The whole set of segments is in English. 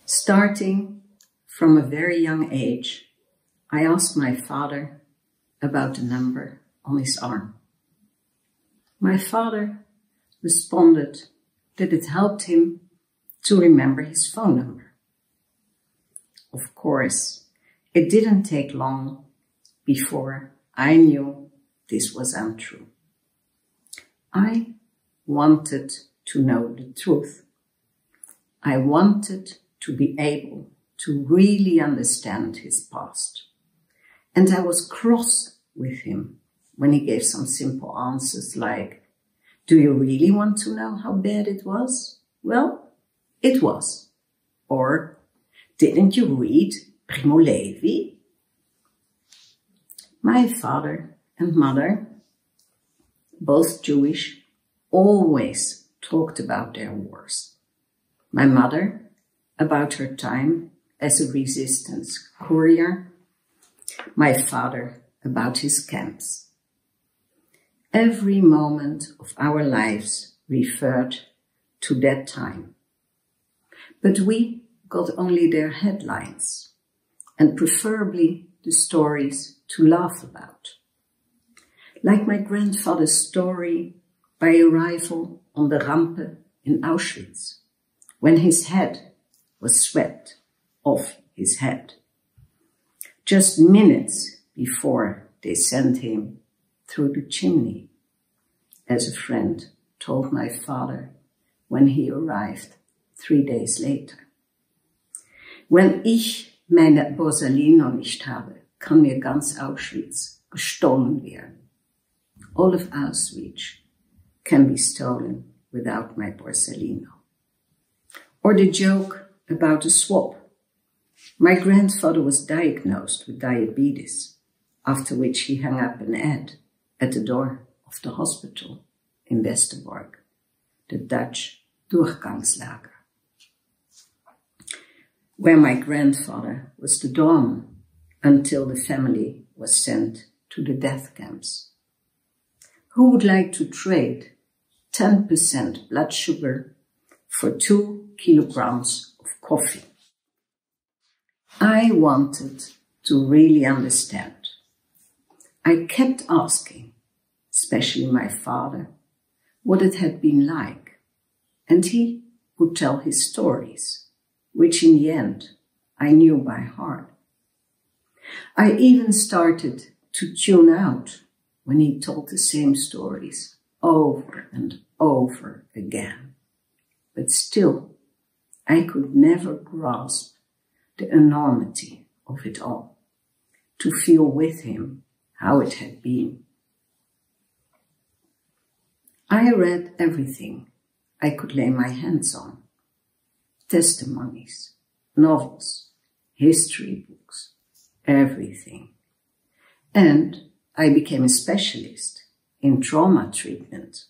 Starting from a very young age, I asked my father about the number on his arm. My father responded that it helped him to remember his phone number. Of course, it didn't take long before I knew this was untrue. I wanted to know the truth. I wanted to be able to really understand his past. And I was cross with him when he gave some simple answers like, "Do you really want to know how bad it was?" "Well, it was." Or, "Didn't you read Primo Levi?" My father and mother, both Jewish, always talked about their wars. My mother about her time as a resistance courier, my father about his camps. Every moment of our lives referred to that time. But we got only their headlines, and preferably the stories to laugh about. Like my grandfather's story by arrival on the Rampe in Auschwitz, when his head was swept off his head, just minutes before they sent him through the chimney, as a friend told my father when he arrived 3 days later. Wenn ich meine Borsalino nicht habe, kann mir ganz Auschwitz gestohlen werden. All of Auschwitz can be stolen without my Borsalino. Or the joke about a swab. My grandfather was diagnosed with diabetes, after which he hung up an ad at the door of the hospital in Westerbork, the Dutch Durchgangslager, where my grandfather was the doorman until the family was sent to the death camps. Who would like to trade 10% blood sugar for 2 kilograms of coffee? I wanted to really understand. I kept asking, especially my father, what it had been like, and he would tell his stories, which in the end I knew by heart. I even started to tune out when he told the same stories over and over again. But still, I could never grasp the enormity of it all, to feel with him how it had been. I read everything I could lay my hands on. Testimonies, novels, history books, everything. And I became a specialist in trauma treatment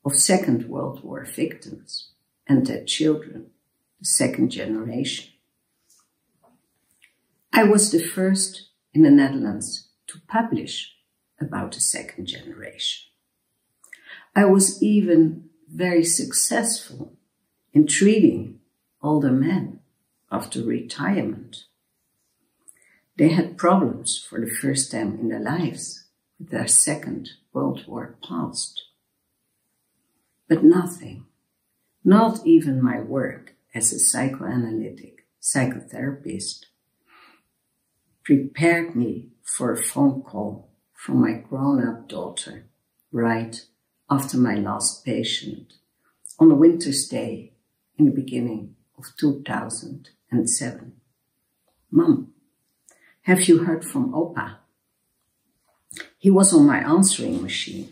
of Second World War victims and their children, the second generation. I was the first in the Netherlands to publish about the second generation. I was even very successful in treating older men after retirement. They had problems for the first time in their lives with their Second World War past. But nothing, not even my work as a psychoanalytic psychotherapist, prepared me for a phone call from my grown-up daughter right after my last patient on a winter's day in the beginning of 2007. "Mom, have you heard from Opa? He was on my answering machine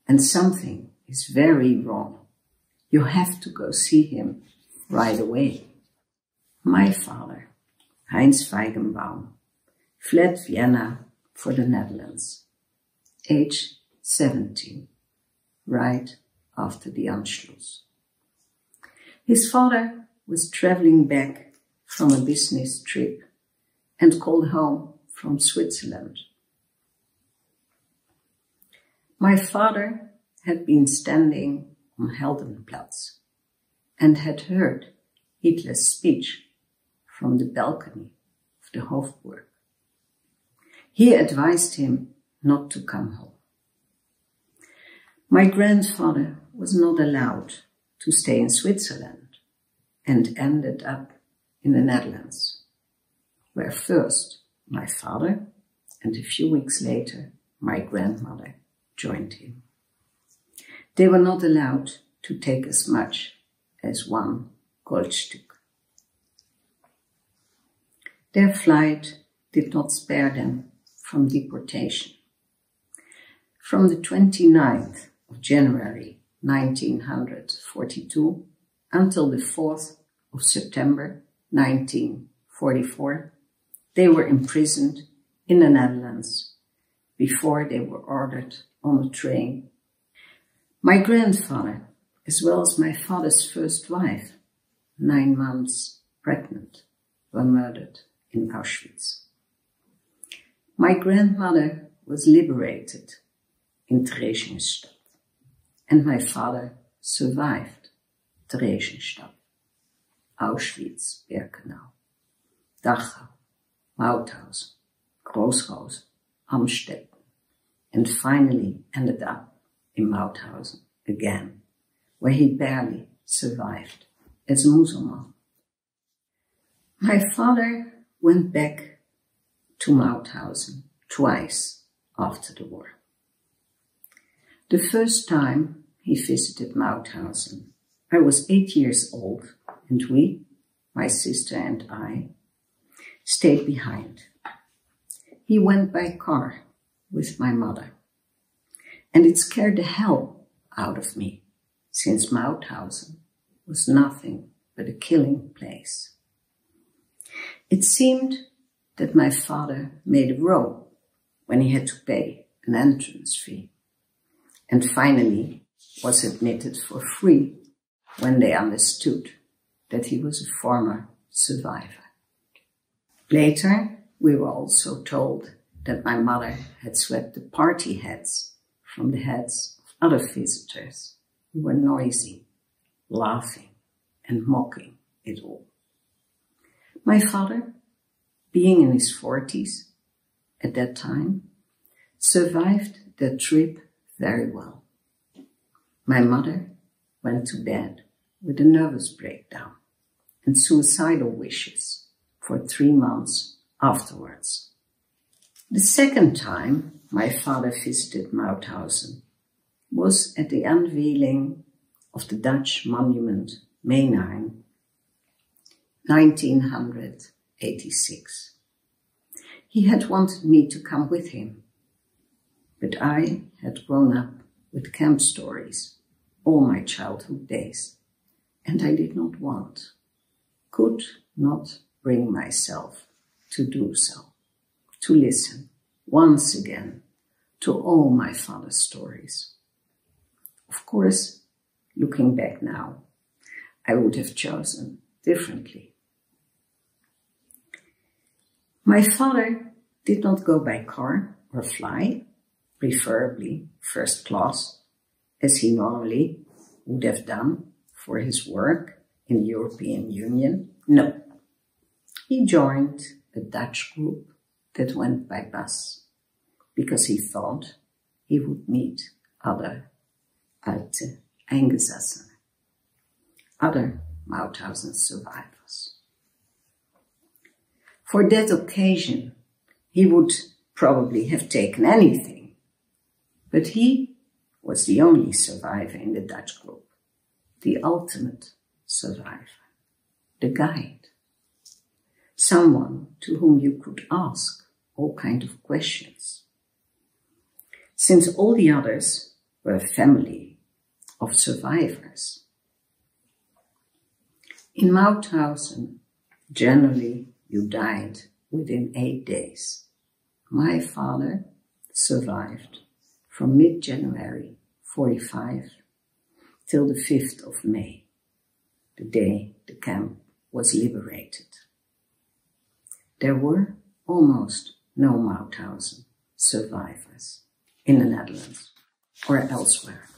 and something is very wrong. You have to go see him right away." My father, Heinz Feigenbaum, fled Vienna for the Netherlands, age 17, right after the Anschluss. His father was traveling back from a business trip and called home from Switzerland. My father had been standing on Heldenplatz and had heard Hitler's speech from the balcony of the Hofburg. He advised him not to come home. My grandfather was not allowed to stay in Switzerland and ended up in the Netherlands, where first my father and a few weeks later my grandmother joined him. They were not allowed to take as much as one Goldstück. Their flight did not spare them from deportation. From the 29th of January 1942 until the 4th of September 1944, they were imprisoned in the Netherlands before they were ordered on a train. My grandfather, as well as my father's first wife, 9 months pregnant, were murdered in Auschwitz. My grandmother was liberated in Theresienstadt, and my father survived Theresienstadt, Auschwitz, Birkenau, Dachau, Mauthausen, Großhausen, Amstetten, and finally ended up in Mauthausen again, where he barely survived as a Muslim. My father went back to Mauthausen twice after the war. The first time he visited Mauthausen, I was 8 years old, and we, my sister and I, stayed behind. He went by car with my mother, and it scared the hell out of me, since Mauthausen was nothing but a killing place. It seemed that my father made a row when he had to pay an entrance fee, and finally was admitted for free when they understood that he was a former survivor. Later, we were also told that my mother had swept the party hats from the heads of other visitors who were noisy, laughing, and mocking it all. My father, being in his 40s at that time, survived the trip very well. My mother went to bed with a nervous breakdown and suicidal wishes for 3 months afterwards. The second time my father visited Mauthausen was at the unveiling of the Dutch monument Meenheim, 1986. He had wanted me to come with him, but I had grown up with camp stories all my childhood days, and I did not want, could not bring myself to do so, to listen once again to all my father's stories. Of course, looking back now, I would have chosen differently. My father did not go by car or fly, preferably first class, as he normally would have done for his work in the European Union. No, he joined a Dutch group that went by bus because he thought he would meet other alte Eingesassene, other Mauthausen survivors. For that occasion, he would probably have taken anything, but he was the only survivor in the Dutch group, the ultimate survivor, the guide, someone to whom you could ask all kinds of questions. Since all the others were a family of survivors. In Mauthausen, generally you died within 8 days. My father survived from mid-January 45 till the 5th of May, the day the camp was liberated. There were almost no Mauthausen survivors in the Netherlands or elsewhere.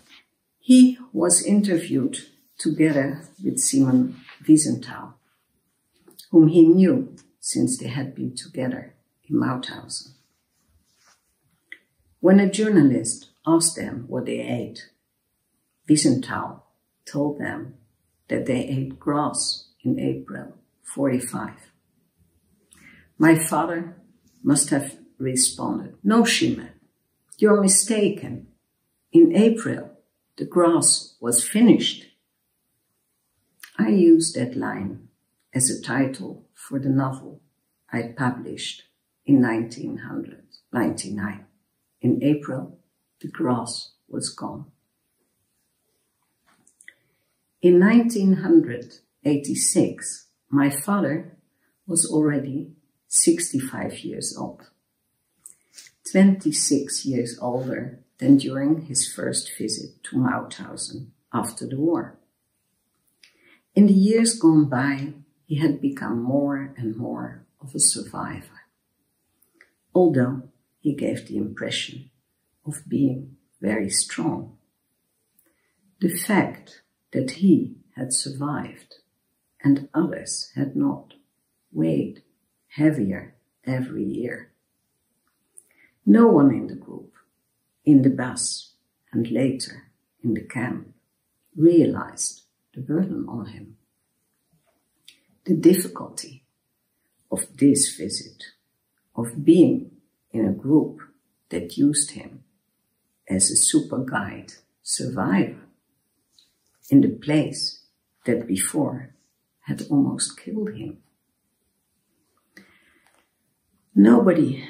He was interviewed together with Simon Wiesenthal, whom he knew since they had been together in Mauthausen. When a journalist asked them what they ate, Wiesenthal told them that they ate grass in April 45. My father must have responded, "No, Shime, you're mistaken. In April, the grass was finished." I used that line as a title for the novel I published in 1999. In April, the grass was gone. In 1986, my father was already 65 years old, 26 years older than during his first visit to Mauthausen after the war. In the years gone by, he had become more and more of a survivor, although he gave the impression of being very strong. The fact that he had survived and others had not weighed heavier every year. No one in the group, in the bus, and later in the camp realized the burden on him. The difficulty of this visit, of being in a group that used him as a super guide survivor in the place that before had almost killed him. Nobody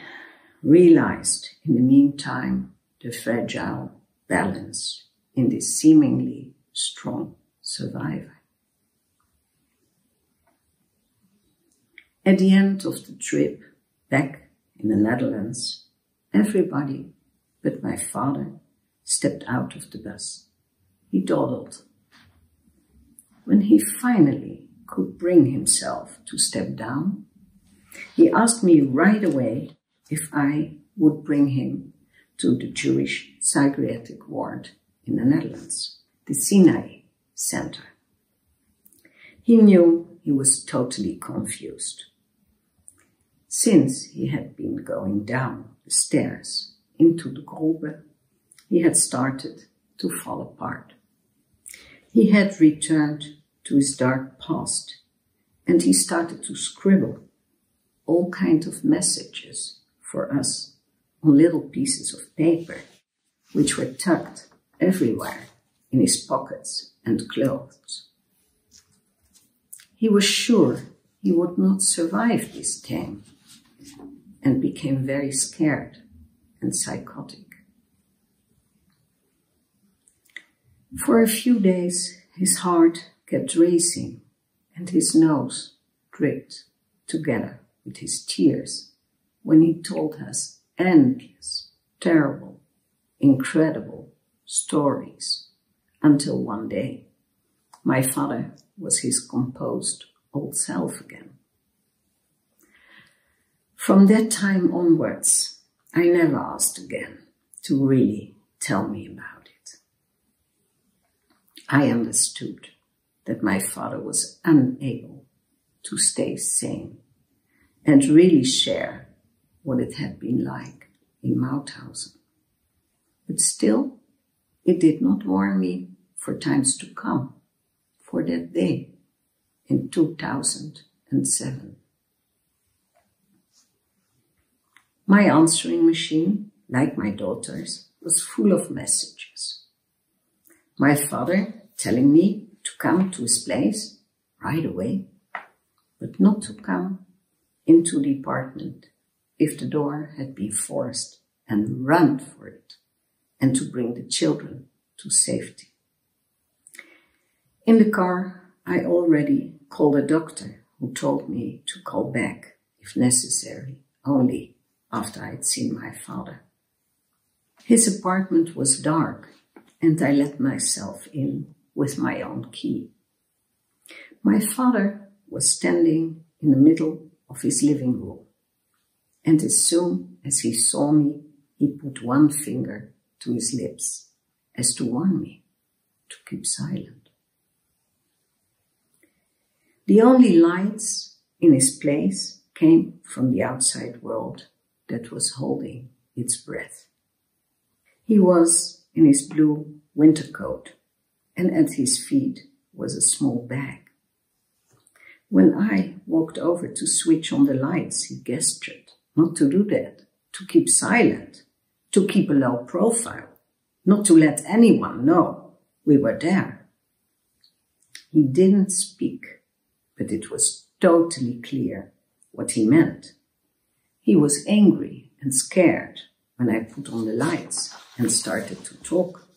realized in the meantime the fragile balance in this seemingly strong survivor. At the end of the trip back in the Netherlands, everybody but my father stepped out of the bus. He dawdled. When he finally could bring himself to step down, he asked me right away if I would bring him to the Jewish psychiatric ward in the Netherlands, the Sinai Center. He knew he was totally confused. Since he had been going down the stairs into the Grube, he had started to fall apart. He had returned to his dark past, and he started to scribble all kinds of messages for us on little pieces of paper, which were tucked everywhere in his pockets and clothes. He was sure he would not survive this time and became very scared and psychotic. For a few days, his heart kept racing and his nose dripped together with his tears when he told us endless, terrible, incredible stories until one day my father was his composed old self again. From that time onwards, I never asked again to really tell me about it. I understood that my father was unable to stay sane and really share what it had been like in Mauthausen. But still, it did not warn me for times to come, for that day in 2007. My answering machine, like my daughter's, was full of messages. My father telling me to come to his place right away, but not to come into the apartment if the door had been forced and run for it, and to bring the children to safety. In the car, I already called a doctor who told me to call back, if necessary, only after I had seen my father. His apartment was dark, and I let myself in with my own key. My father was standing in the middle of his living room, and as soon as he saw me, he put one finger to his lips, as to warn me to keep silent. The only lights in his place came from the outside world that was holding its breath. He was in his blue winter coat, and at his feet was a small bag. When I walked over to switch on the lights, he gestured not to do that, to keep silent, to keep a low profile, not to let anyone know we were there. He didn't speak, but it was totally clear what he meant. He was angry and scared when I put on the lights and started to talk.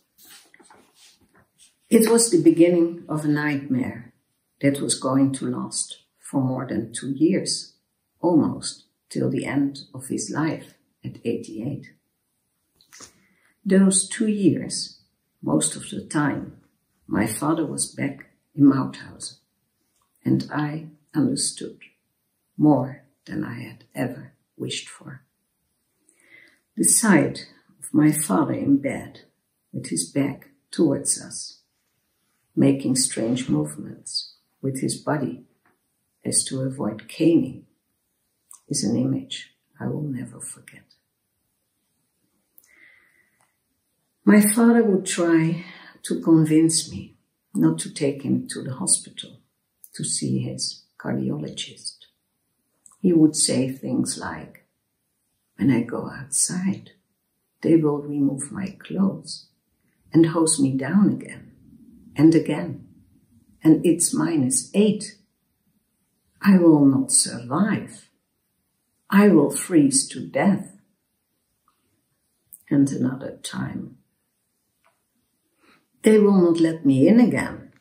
It was the beginning of a nightmare that was going to last for more than 2 years, almost till the end of his life at 88. Those 2 years, most of the time, my father was back in Mauthausen, and I understood more than I had ever wished for. The sight of my father in bed with his back towards us, making strange movements with his body as to avoid caning, is an image I will never forget. My father would try to convince me not to take him to the hospital to see his cardiologist. He would say things like, "When I go outside, they will remove my clothes and hose me down again and again, and it's -8. I will not survive. I will freeze to death." And another time, "They will not let me in again.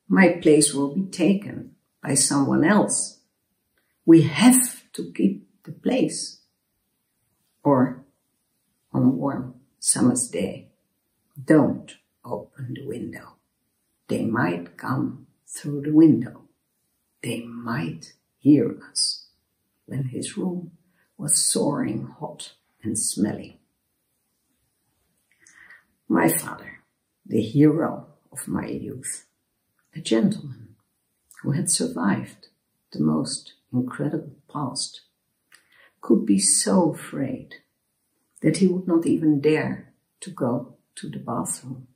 My place will be taken by someone else. We have to keep the place." Or, on a warm summer's day, "Don't open the window. They might come through the window. They might hear us," when his room was soaring hot and smelly. My father, the hero of my youth, a gentleman who had survived the most incredible past, could be so afraid that he would not even dare to go to the bathroom.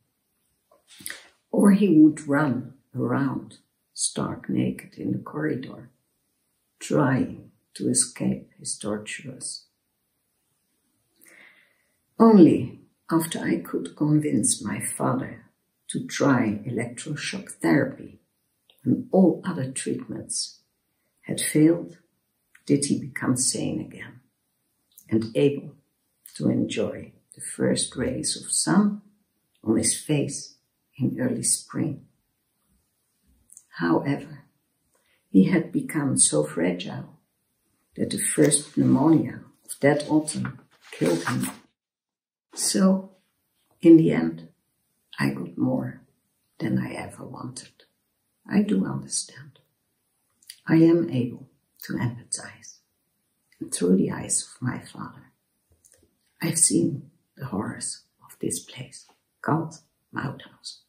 Or he would run around stark naked in the corridor, trying to escape his torturers. Only after I could convince my father to try electroshock therapy, when all other treatments had failed, did he become sane again and able to enjoy the first rays of sun on his face in early spring. However, he had become so fragile that the first pneumonia of that autumn killed him. So, in the end, I got more than I ever wanted. I do understand. I am able to empathize. And through the eyes of my father, I've seen the horrors of this place called Mauthausen.